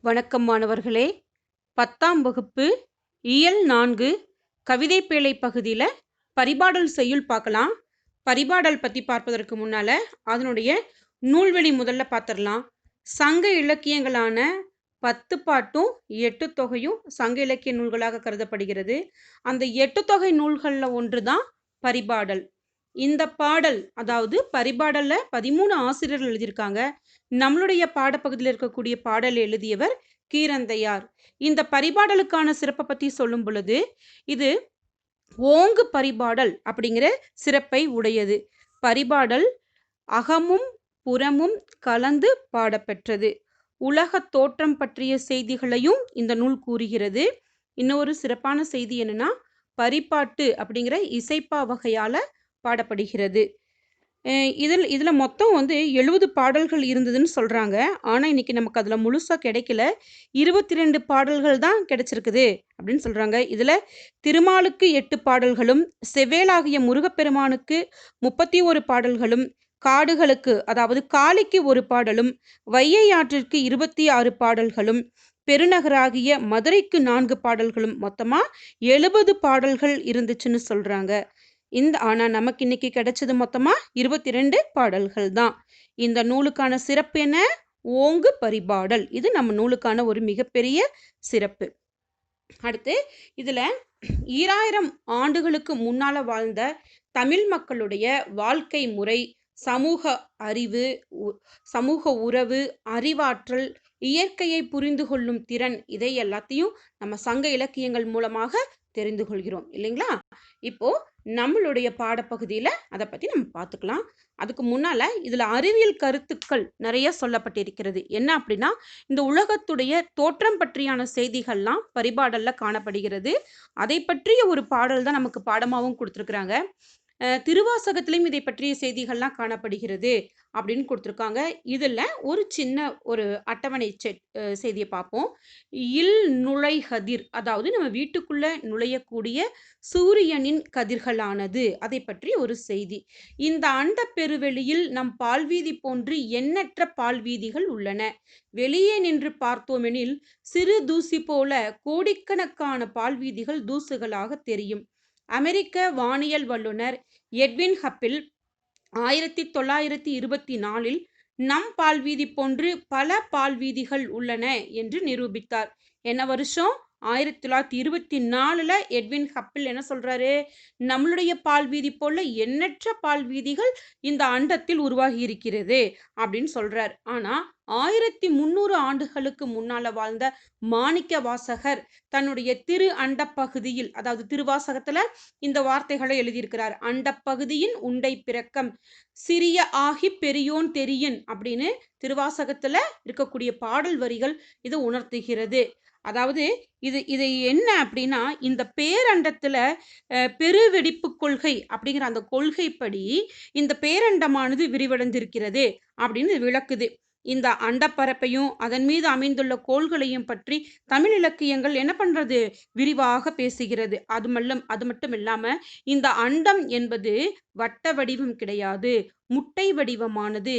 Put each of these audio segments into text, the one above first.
வணக்கம் மாணவர்களே. 10ஆம் வகுப்பு இயல் 4 கவிதை பேழை பகுதியில் பரிபாடல் செய்யுள் பார்க்கலாம். பரிபாடல் பற்றி பார்ப்பதற்கு முன்னால் அதனுடைய நூல்வெளி முதல்ல பார்த்துடலாம். சங்க இலக்கியங்களான 10 பாட்டும் 8 தொகையும் சங்க இலக்கிய நூல்களாக கருதப்படுகிறது. அந்த 8 தொகை நூல்களில் ஒன்று தான் பரிபாடல். இந்த பாடல், அதாவது பரிபாடல்ல 13 ஆசிரியர்கள் எழுதியிருக்காங்க. நம்மளுடைய பாடப்பகுதியில் இருக்கக்கூடிய பாடல் எழுதியவர் கீரந்தையார். இந்த பரிபாடலுக்கான சிறப்பை பற்றி சொல்லும் பொழுது, இது ஓங்கு பரிபாடல் அப்படிங்கிற சிறப்பை உடையது. பரிபாடல் அகமும் புறமும் கலந்து பாடப்பெற்றது. உலக தோற்றம் பற்றிய செய்திகளையும் இந்த நூல் கூறுகிறது. இன்னொரு சிறப்பான செய்தி என்னன்னா, பரிபாட்டு அப்படிங்கிற இசைப்பா வகையால பாடப்படுகிறது. இதில் மொத்தம் 70 பாடல்கள் இருந்ததுன்னு சொல்கிறாங்க. ஆனால் இன்றைக்கி நமக்கு அதில் முழுசாக கிடைக்கல. 22 பாடல்கள் தான் கிடைச்சிருக்குது அப்படின்னு சொல்கிறாங்க. இதில் திருமாலுக்கு 8 பாடல்களும், செவ்வேளாகிய முருகப்பெருமானுக்கு 31 பாடல்களும், காடுகளுக்கு அதாவது காளிக்கு 1 பாடலும், வையை ஆற்றிற்கு 26 பாடல்களும், பெருநகராகிய மதுரைக்கு 4 பாடல்களும், மொத்தமாக 70 பாடல்கள் இருந்துச்சுன்னு சொல்கிறாங்க. ஆனால் நமக்கு இன்னைக்கு கிடைச்சது மொத்தமாக 22 பாடல்கள் தான். இந்த நூலுக்கான சிறப்பு என்ன? ஓங்கு பரிபாடல். இது நம்ம நூலுக்கான ஒரு மிகப்பெரிய சிறப்பு. அடுத்து இதில் 2000 ஆண்டுகளுக்கு முன்னால் வாழ்ந்த தமிழ் மக்களுடைய வாழ்க்கை முறை, சமூக அறிவு, சமூக உறவு, அறிவாற்றல், இயற்கையை புரிந்து கொள்ளும் திறன், இதை எல்லாத்தையும் நம்ம சங்க இலக்கியங்கள் மூலமாக தெரிந்து கொள்கிறோம் இல்லைங்களா? இப்போ நம்மளுடைய பாடப்பகுதியில் அதை பற்றி நம்ம பார்த்துக்கலாம். அதுக்கு முன்னால் இதில் அறிவியல் கருத்துக்கள் நிறைய சொல்லப்பட்டிருக்கிறது. என்ன அப்படின்னா, இந்த உலகத்துடைய தோற்றம் பற்றியான செய்திகள்லாம் பரிபாடலில் காணப்படுகிறது. அதை பற்றிய ஒரு பாடல் தான் நமக்கு பாடமாகவும் கொடுத்துருக்குறாங்க. திருவாசகத்திலையும் இதை பற்றிய செய்திகள்லாம் காணப்படுகிறது அப்படின்னு கொடுத்துருக்காங்க. இதில் ஒரு சின்ன ஒரு அட்டவணை செய்தியை பார்ப்போம். இல் நுழை கதிர், அதாவது நம்ம வீட்டுக்குள்ளே நுழையக்கூடிய சூரியனின் கதிர்களானது, அதை பற்றி ஒரு செய்தி. இந்த அண்ட பெருவெளியில் நம் பால்வீதி போன்று எண்ணற்ற பால்வீதிகள் உள்ளன. வெளியே நின்று பார்த்தோமெனில் சிறு தூசி போல கோடிக்கணக்கான பால்வீதிகள் தூசுகளாக தெரியும். அமெரிக்க வானியல் வல்லுநர் எட்வின் ஹப்பிள் 1924 நம் பால்வீதி போன்று பல பால்வீதிகள் உள்ளன என்று நிரூபித்தார். என்ன வருஷம்? 1924 எட்வின் ஹப்பிள் என்ன சொல்றாரு? நம்மளுடைய பால்வீதி போல எண்ணற்ற பால்வீதிகள் இந்த அண்டத்தில் உருவாகி இருக்கிறது அப்படின்னு சொல்றார். ஆனா 1300 ஆண்டுகளுக்கு முன்னால வாழ்ந்த மாணிக்க வாசகர் தன்னுடைய திரு அண்ட பகுதியில், அதாவது திருவாசகத்துல இந்த வார்த்தைகளை எழுதியிருக்கிறார். அண்டப்பகுதியின் உண்டை பிறக்கம் சிறிய ஆகி பெரியோன் தெரியின் அப்படின்னு திருவாசகத்துல இருக்கக்கூடிய பாடல் வரிகள் இது உணர்த்துகிறது. அதாவது இது என்ன அப்படின்னா, இந்த பேரண்டத்துல பெருவெடிப்பு கொள்கை அப்படிங்கிற அந்த கொள்கைப்படி இந்த பேரண்டமானது விரிவடைந்திருக்கிறது அப்படின்னு விளக்குது. இந்த அண்டப்பரப்பையும் அதன் மீது அமைந்துள்ள கோள்களையும் பற்றி தமிழ் இலக்கியங்கள் என்ன பண்றது? விரிவாக பேசுகிறது. அது மட்டும் இல்லாம இந்த அண்டம் என்பது வட்ட வடிவம் கிடையாது, முட்டை வடிவமானது.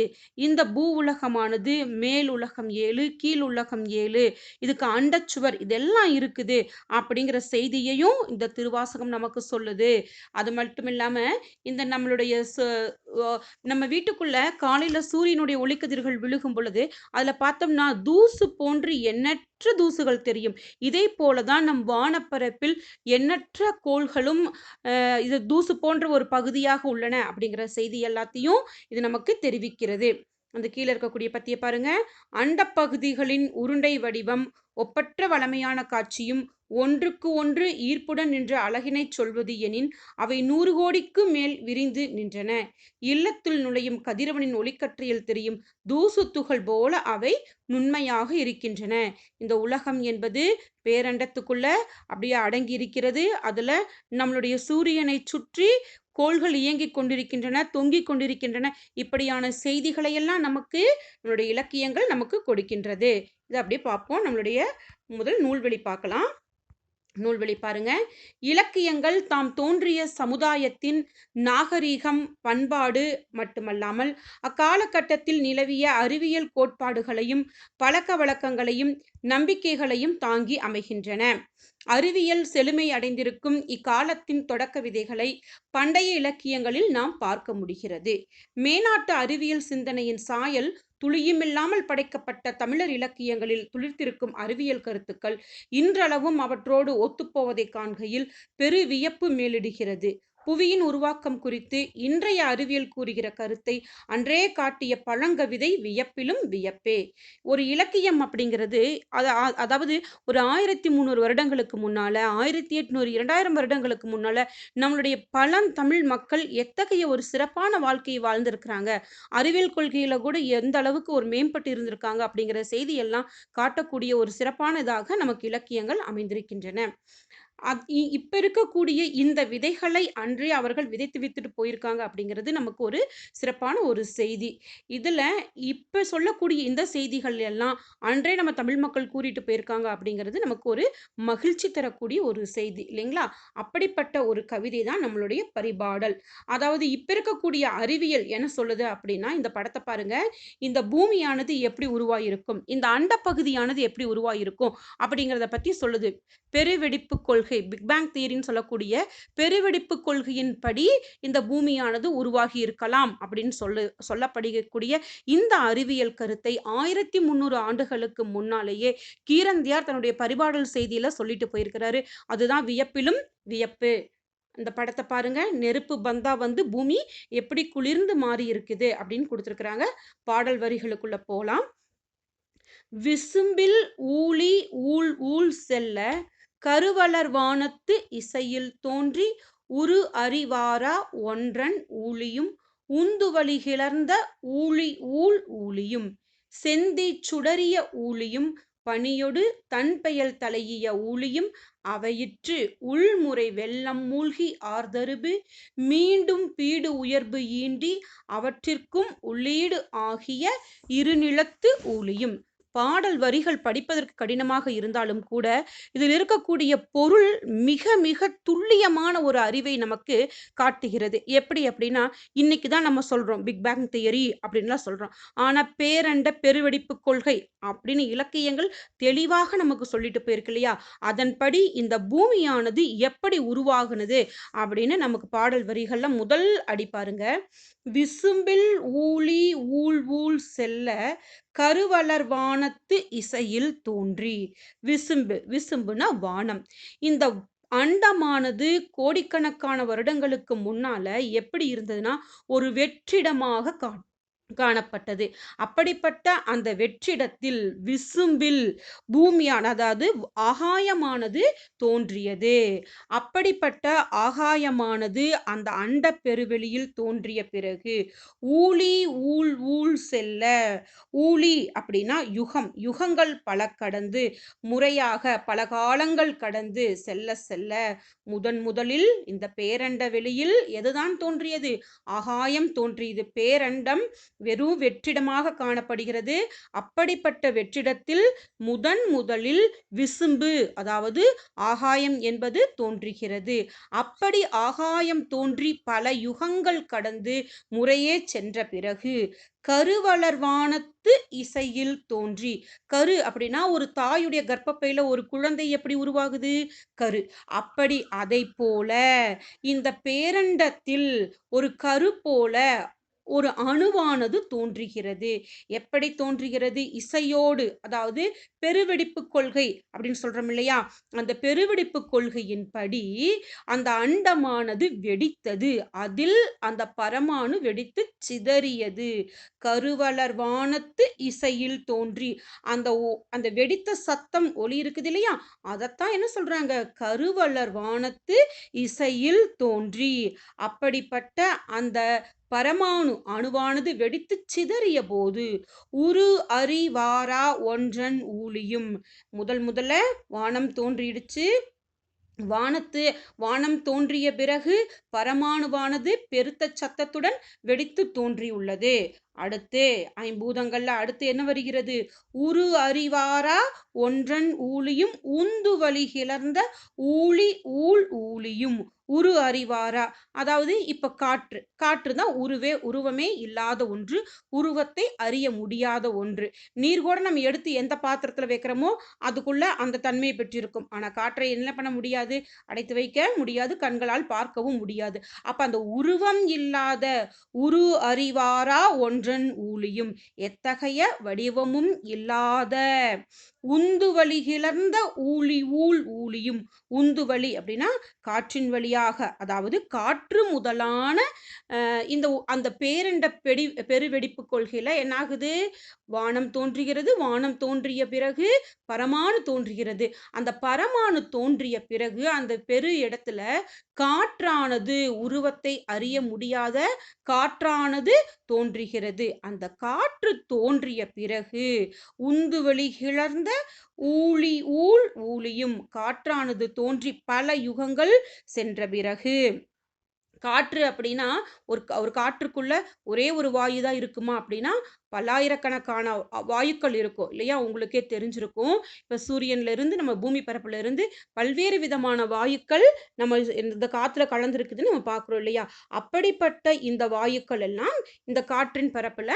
இந்த பூ உலகமானது மேல் உலகம் 7, கீழ் உலகம் 7, இதுக்கு அண்டச்சுவர் இதெல்லாம் இருக்குது அப்படிங்கிற செய்தியையும் இந்த திருவாசகம் நமக்கு சொல்லுது. அது மட்டும் இல்லாம இந்த நம்மளுடைய நம்ம வீட்டுக்குள்ள காலையில சூரியனுடைய ஒளிக்கதிர்கள் விழுகும் பொழுது அதுல பார்த்தோம்னா தூசு போன்று எண்ணற்ற தூசுகள் தெரியும். இதே போலதான் நம் வானப்பரப்பில் எண்ணற்ற கோள்களும் இது தூசு போன்ற ஒரு பகுதியாக உள்ளன அப்படிங்கிற செய்தி எல்லாத்தையும் இது நமக்கு தெரிவிக்கிறது. அந்த கீழே இருக்கக்கூடிய பத்தியை பாருங்க. அண்டப்பகுதிகளின் உருண்டை வடிவம், ஒப்பற்ற வளமையான காட்சியும், ஒன்றுக்கு ஒன்று ஈர்ப்புடன் நின்ற அழகினை சொல்வது எனின் அவை 100 கோடிக்கு மேல் விரிந்து நின்றன. இல்லத்துள் நுழையும் கதிரவனின் ஒளிக்கற்றையில் தெரியும் தூசு துகள் போல அவை நுண்மையாக இருக்கின்றன. இந்த உலகம் என்பது பேரண்டத்துக்குள்ள அப்படியே அடங்கி இருக்கிறது. அதுல நம்மளுடைய சூரியனை சுற்றி கோள்கள் இயங்கிக் கொண்டிருக்கின்றன, தொங்கிக் கொண்டிருக்கின்றன. இப்படியான செய்திகளை எல்லாம் நமக்கு நம்மளுடைய இலக்கியங்கள் நமக்கு கொடுக்கின்றது. இதை அப்படியே பார்ப்போம். நம்மளுடைய முதல் நூல்வெளி பார்க்கலாம். நூல்வழி பாருங்க. இலக்கியங்கள் தாம் தோன்றிய சமுதாயத்தின் நாகரீகம், பண்பாடு மட்டுமல்லாமல் அக்காலகட்டத்தில் நிலவிய அறிவியல் கோட்பாடுகளையும், பழக்க வழக்கங்களையும், நம்பிக்கைகளையும் தாங்கி அமைகின்றன. அறிவியல் செழுமை அடைந்திருக்கும் இக்காலத்தின் தொடக்க விதைகளை பண்டைய இலக்கியங்களில் நாம் பார்க்க முடிகிறது. மேனாட்டு அறிவியல் சிந்தனையின் சாயல் துளியுமில்லாமல் படைக்கப்பட்ட தமிழர் இலக்கியங்களில் துளிர்த்திருக்கும் அறிவியல் கருத்துக்கள் இன்றளவும் அவற்றோடு ஒத்துப்போவதைக் காண்கையில் பெரு வியப்பு மேலிடுகிறது. புவியின் உருவாக்கம் குறித்து இன்றைய அறிவியல் கூறுகிற கருத்தை அன்றே காட்டிய பழங்கவிதை வியப்பிலும் வியப்பே. ஒரு இலக்கியம் அப்படிங்கிறது அதாவது ஒரு 1300 வருடங்களுக்கு முன்னால, 1800 2000 வருடங்களுக்கு முன்னால நம்மளுடைய பழந்தமிழ் மக்கள் எத்தகைய ஒரு சிறப்பான வாழ்க்கையை வாழ்ந்திருக்கிறாங்க, அறிவியல் கொள்கையில கூட எந்த அளவுக்கு ஒரு மேம்பட்டு இருந்திருக்காங்க அப்படிங்கிற செய்தியெல்லாம் காட்டக்கூடிய ஒரு சிறப்பானதாக நமக்கு இலக்கியங்கள் அமைந்திருக்கின்றன. இப்ப இருக்கக்கூடிய இந்த விதைகளை அன்றே அவர்கள் விதைத்து வித்துட்டு போயிருக்காங்க அப்படிங்கிறது நமக்கு ஒரு சிறப்பான ஒரு செய்தி. இதுல இப்ப சொல்லக்கூடிய இந்த செய்திகள் எல்லாம் அன்றே நம்ம தமிழ் மக்கள் கூறிட்டு போயிருக்காங்க அப்படிங்கிறது நமக்கு ஒரு மகிழ்ச்சி தரக்கூடிய ஒரு செய்தி இல்லைங்களா? அப்படிப்பட்ட ஒரு கவிதை தான் நம்மளுடைய பரிபாடல். அதாவது இப்ப இருக்கக்கூடிய அறிவியல் என்ன சொல்லுது அப்படின்னா, இந்த படத்தை பாருங்க. இந்த பூமியானது எப்படி உருவாயிருக்கும், இந்த அண்ட பகுதியானது எப்படி உருவாயிருக்கும் அப்படிங்கிறத பத்தி சொல்லுது. பெருவெடிப்பு கொள்கை, பிக் பேங் தியரின்னு சொல்லக்கூடிய பெருவெடிப்பு கொள்கையின்படி இந்த பூமியானது உருவாகி இருக்கலாம் அப்படின்னு சொல்லப்படக்கூடிய இந்த அறிவியல் கருத்தை 1300 ஆண்டுகளுக்கு முன்னாலேயே கீரந்தியார் தன்னுடைய பரிபாடல் செய்தியில சொல்லிட்டு போயிருக்கிறாரு. அதுதான் வியப்பிலும் வியப்பு. இந்த படத்தை பாருங்க. நெருப்பு பந்தா வந்து பூமி எப்படி குளிர்ந்து மாறி இருக்குது அப்படின்னு கொடுத்துருக்குறாங்க. பாடல் வரிகளுக்குள்ள போலாம். விசும்பில் ஊழி ஊழ் ஊழ் செல்ல கருவளர் வானத்து இசையில் தோன்றி உரு அறிவாரா ஒன்றன் ஊழியும் உந்துவழி கிளர்ந்த ஊழி ஊழ் ஊழியும் செந்திச் சுடரிய ஊழியும் பனியொடு தன்பெயல் தலையிய ஊழியும் அவையிற்று உள்முறை வெள்ளம் மூழ்கி ஆர்தருபு மீண்டும் பீடு உயர்பு ஈண்டி அவற்றிற்கும் உள்ளீடு ஆகிய இருநிலத்து ஊழியும். பாடல் வரிகள் படிப்பதற்கு கடினமாக இருந்தாலும் கூட இதில் இருக்கக்கூடிய பொருள் மிக மிக துல்லியமான ஒரு அறிவை நமக்கு காட்டுகிறது. எப்படி அப்படின்னா, இன்னைக்கு தான் நம்ம சொல்றோம் பிக் பேங் தியரி அப்படின்லாம் சொல்றோம். ஆனா பேரண்ட பெருவெடிப்பு கொள்கை அப்படின்னு இலக்கியங்கள் தெளிவாக நமக்கு சொல்லிட்டு போயிருக்கு இல்லையா? அதன்படி இந்த பூமியானது எப்படி உருவாகுனது அப்படின்னு நமக்கு பாடல் வரிகள்ல முதல் அடி பாருங்க. விசும்பில் ஊழி ஊழ் ஊழ் செல்ல கருவளர் வானத்து இசையில் தோன்றி. விசும்பு, விசும்புனா வானம். இந்த அண்டமானது கோடிக்கணக்கான வருடங்களுக்கு முன்னால எப்படி இருந்ததுன்னா ஒரு வெற்றிடமாக காணப்பட்டது. அப்படிப்பட்ட அந்த வெற்றிடத்தில் விசும்பில் பூமியான அதாவது ஆகாயமானது தோன்றியது. அப்படிப்பட்ட ஆகாயமானது அந்த அண்ட பெருவெளியில் தோன்றிய பிறகு ஊழி ஊழ் ஊழ் செல்ல. ஊழி அப்படின்னா யுகம், யுகங்கள் பல கடந்து முறையாக பல காலங்கள் கடந்து செல்ல செல்ல முதலில் இந்த பேரண்ட வெளியில் எதுதான் தோன்றியது? ஆகாயம் தோன்றியது. பேரண்டம் வெறும் வெற்றிடமாக காணப்படுகிறது. அப்படிப்பட்ட வெற்றிடத்தில் முதலில் விசும்பு அதாவது ஆகாயம் என்பது தோன்றுகிறது. அப்படி ஆகாயம் தோன்றி பல யுகங்கள் கடந்து முறையே சென்ற பிறகு கருவளர் வானத்து இசையில் தோன்றி. கரு அப்படின்னா ஒரு தாயுடைய கர்ப்பப்பையில ஒரு குழந்தை எப்படி உருவாகுது? கரு. அப்படி அதை போல இந்த பேரண்டத்தில் ஒரு கரு போல ஒரு அணுவானது தோன்றுகிறது. எப்படி தோன்றுகிறது? இசையோடு, அதாவது பெருவெடிப்பு கொள்கை அப்படின்னு சொல்றோம் இல்லையா? அந்த பெருவெடிப்பு கொள்கையின்படி அந்த அண்டமானது வெடித்தது. அதில் அந்த பரமாணு வெடித்து சிதறியது. கருவளர் வானத்து இசையில் தோன்றி. அந்த வெடித்த சத்தம் ஒலி இருக்குது இல்லையா? அதைத்தான் என்ன சொல்றாங்க? கருவளர் வானத்து இசையில் தோன்றி. அப்படிப்பட்ட அந்த பரமாணு அணுவானது வெடித்து சிதறிய போது உரு அறிவாரா ஒன்றன் ஊழியும். முதல்ல வானம் தோன்றிடுச்சு. வானம் தோன்றிய பிறகு பரமாணுவானது பெருத்த சத்தத்துடன் வெடித்து தோன்றியுள்ளது. அடுத்து ஐம்பூதங்கள்ல அடுத்து என்ன வருகிறது? உரு அறிவாரா ஒன்றன் ஊழியும் உந்து வழி கிளர்ந்த ஊழி ஊழ் ஊழியும். உரு அறிவாரா, அதாவது இப்ப காற்று காற்று தான் உருவமே இல்லாத ஒன்று, உருவத்தை அறிய முடியாத ஒன்று. நீர் கூட நம்ம எடுத்து எந்த பாத்திரத்துல வைக்கிறோமோ அதுக்குள்ள அந்த தன்மையை பெற்றிருக்கும். ஆனா காற்றை என்ன பண்ண முடியாது? அடைத்து வைக்க முடியாது, கண்களால் பார்க்கவும் முடியாது. அப்ப அந்த உருவம் இல்லாத உரு அறிவாரா ஒன்றன் ஊழியும், எத்தகைய வடிவமும் இல்லாத உந்து வழி கிளர்ந்த ஊழி ஊழ் ஊழியும். உந்து வழி அப்படின்னா காற்றின் வழியாக, அதாவது காற்று முதலான இந்த அந்த பேரண்ட பெருவெடிப்பு கொள்கையில என்னாகுது? வானம் தோன்றுகிறது, வானம் தோன்றிய பிறகு பரமாணு தோன்றுகிறது. அந்த பரமாணு தோன்றிய பிறகு அந்த பெரு இடத்துல காற்றானது, உருவத்தை அறிய முடியாத காற்றானது தோன்றுகிறது. அந்த காற்று தோன்றிய பிறகு உந்துவெளி கிளர்ந்த ஊழி ஊழ் ஊழியும், காற்றானது தோன்றி பல யுகங்கள் சென்ற பிறகு. காற்று அப்படின்னா ஒரு காற்றுக்குள்ள ஒரே ஒரு வாயு தான் இருக்குமா அப்படின்னா பல்லாயிரக்கணக்கான வாயுக்கள் இருக்கும் இல்லையா? உங்களுக்கே தெரிஞ்சிருக்கும். இப்ப சூரியன்ல இருந்து நம்ம பூமி பரப்புல இருந்து பல்வேறு விதமான வாயுக்கள் நம்ம இந்த காத்துல கலந்துருக்குதுன்னு நம்ம பார்க்குறோம் இல்லையா? அப்படிப்பட்ட இந்த வாயுக்கள் எல்லாம் இந்த காற்றின் பரப்புல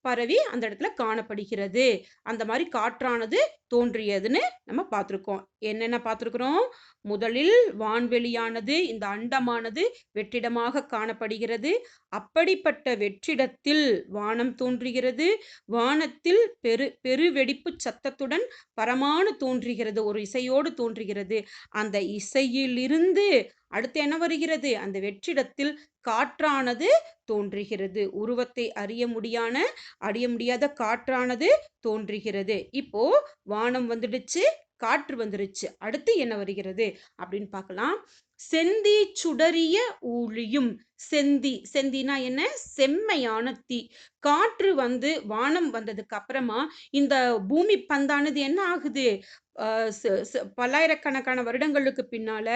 பரவி அந்த இடத்துல காணப்படுகிறது. அந்த மாதிரி காற்றானது தோன்றியதுன்னு நம்ம பார்த்துருக்கோம். என்னென்ன பார்த்துருக்குறோம்? முதலில் வான்வெளியானது, இந்த அண்டமானது வெற்றிடமாக காணப்படுகிறது. அப்படிப்பட்ட வெற்றிடத்தில் வானம் தோன்றுகிறது. வானத்தில் பெருவெடிப்பு சத்தத்துடன் பரமாணு தோன்றுகிறது, ஒரு இசையோடு தோன்றுகிறது. அந்த இசையிலிருந்து அடுத்து என்ன வருகிறது? அந்த வெற்றிடத்தில் காற்றானது தோன்றுகிறது. உருவத்தை அறிய முடியாத காற்றானது தோன்றுகிறது. இப்போ வானம் வந்துடுச்சு, காற்று வந்துருச்சு. அடுத்து என்ன வருகிறது அப்படின்னு பார்க்கலாம். செந்தி சுடரிய ஊழியும். செந்தினா என்ன? செம்மையான தீ. காற்று வந்து வானம் வந்ததுக்கு அப்புறமா இந்த பூமி பந்தானது என்ன ஆகுது? பல்லாயிரக்கணக்கான வருடங்களுக்கு பின்னால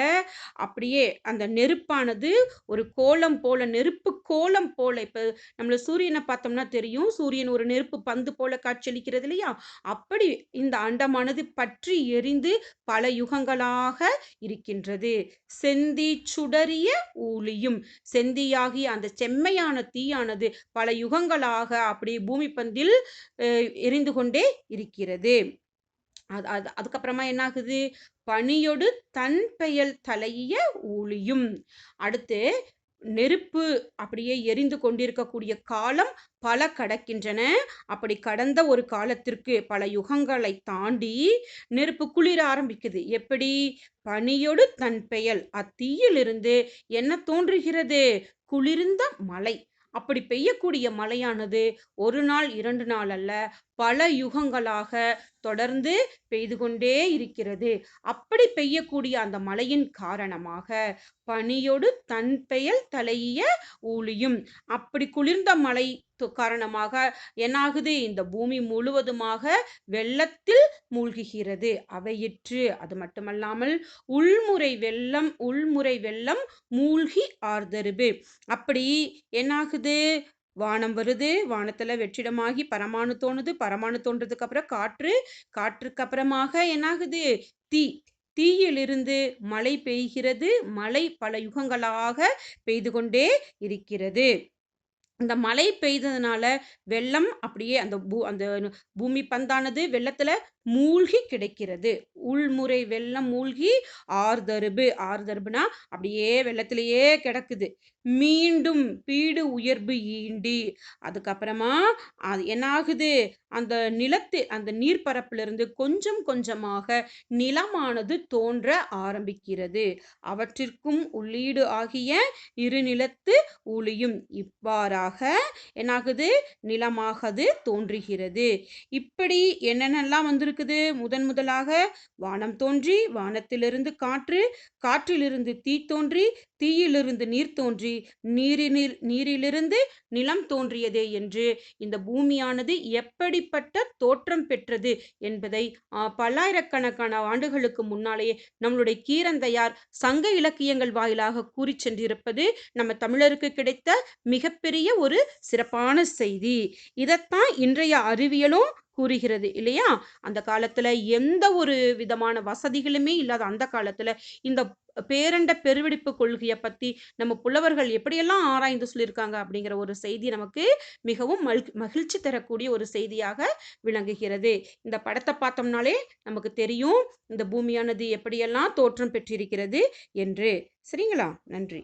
அப்படியே அந்த நெருப்பானது ஒரு கோலம் போல, நெருப்பு கோலம் போல, இப்ப நம்மள சூரியனை பார்த்தோம்னா தெரியும், சூரியன் ஒரு நெருப்பு பந்து போல காட்சியளிக்கிறது இல்லையா? அப்படி இந்த அண்டமானது பற்றி எரிந்து பல யுகங்களாக இருக்கின்றது. செந்தி சுடரிய ஊழியும், செந்தியாகி அந்த செம்மையான தீயானது பல யுகங்களாக அப்படி பூமி பந்தில் எரிந்து கொண்டே இருக்கிறது. அதுக்கப்புறமா என்ன ஆகுது? பனியொடு தன் பெயல் தலைய ஊழியும். அடுத்து நெருப்பு அப்படியே எரிந்து கொண்டிருக்கக்கூடிய காலம் பல கடக்கின்றன. அப்படி கடந்த ஒரு காலத்திற்கு பல யுகங்களை தாண்டி நெருப்பு குளிர ஆரம்பிக்குது. எப்படி? பனியொடு தன் பெயல், அத்தீயிலிருந்து என்ன தோன்றுகிறது? குளிர்ந்த மழை. அப்படி பெய்யக்கூடிய மழையானது ஒரு நாள் 2 நாள் அல்ல, பல யுகங்களாக தொடர்ந்து பெய்து கொண்டே இருக்கிறது. அப்படி பெய்யக்கூடிய அந்த மழையின் காரணமாக பனியொடு தன் பெயல் தலைய ஊழியும், அப்படி குளிர்ந்த மழை காரணமாக என்னாகுது? இந்த பூமி முழுவதுமாக வெள்ளத்தில் மூழ்குகிறது. அவையிற்று. அது மட்டுமல்லாமல் உள்முறை வெள்ளம் மூழ்கி ஆர்தருபு. அப்படி என்னாகுது? வானம் வருது, வானத்துல வெற்றிடமாகி பரமாணு தோணுது, பரமாணு தோன்றதுக்கு அப்புறம் காற்றுக்கு அப்புறமாக என்னாகுது? தீ. தீயிலிருந்து மழை பெய்கிறது. மழை பல யுகங்களாக பெய்து கொண்டே இருக்கிறது. இந்த மழை பெய்ததுனால வெள்ளம் அப்படியே அந்த பூமி பந்தானது வெள்ளத்துல மூழ்கி கிடைக்கிறது. உள்முறை வெள்ளம் மூழ்கி ஆர்தருபுனா அப்படியே வெள்ளத்திலேயே கிடக்குது. மீண்டும் பீடு உயர்வு ஈண்டி, அதுக்கப்புறமா அது என்ன ஆகுது? அந்த நீர்ப்பரப்பிலிருந்து கொஞ்சம் கொஞ்சமாக நிலமானது தோன்ற ஆரம்பிக்கிறது. அவற்றிற்கும் உள்ளீடு ஆகிய இரு நிலத்து ஊழியும். இவ்வாறாக என்னாகுது? நிலமாகது தோன்றுகிறது. இப்படி என்னென்னலாம் வந்திருக்குது? முதலாக வானம் தோன்றி, வானத்திலிருந்து காற்று, காற்றிலிருந்து தீ தோன்றி, தீயிலிருந்து நீர் தோன்றி நீரிலிருந்து நிலம் தோன்றியதே என்று இந்த பூமியானது எப்படிப்பட்ட தோற்றம் பெற்றது என்பதை பல்லாயிரக்கணக்கான ஆண்டுகளுக்கு முன்னாலேயே நம்மளுடைய கீரந்தையார் சங்க இலக்கியங்கள் வாயிலாக கூறி சென்றிருப்பது நம்ம தமிழருக்கு கிடைத்த மிகப்பெரிய ஒரு சிறப்பான செய்தி. இதைத்தான் இன்றைய அறிவியலும் கூறுகிறது இல்லையா? அந்த காலத்துல எந்த ஒரு விதமான வசதிகளுமே இல்லாத அந்த காலத்துல இந்த பேரண்ட பெருவெடிப்பு கொள்கையை பத்தி நம்ம புலவர்கள் எப்படியெல்லாம் ஆராய்ந்து சொல்லியிருக்காங்க அப்படிங்கிற ஒரு செய்தி நமக்கு மிகவும் மகிழ்ச்சி தரக்கூடிய ஒரு செய்தியாக விளங்குகிறது. இந்த படத்தை பார்த்தோம்னாலே நமக்கு தெரியும் இந்த பூமியானது எப்படியெல்லாம் தோற்றம் பெற்றிருக்கிறது என்று. சரிங்களா? நன்றி.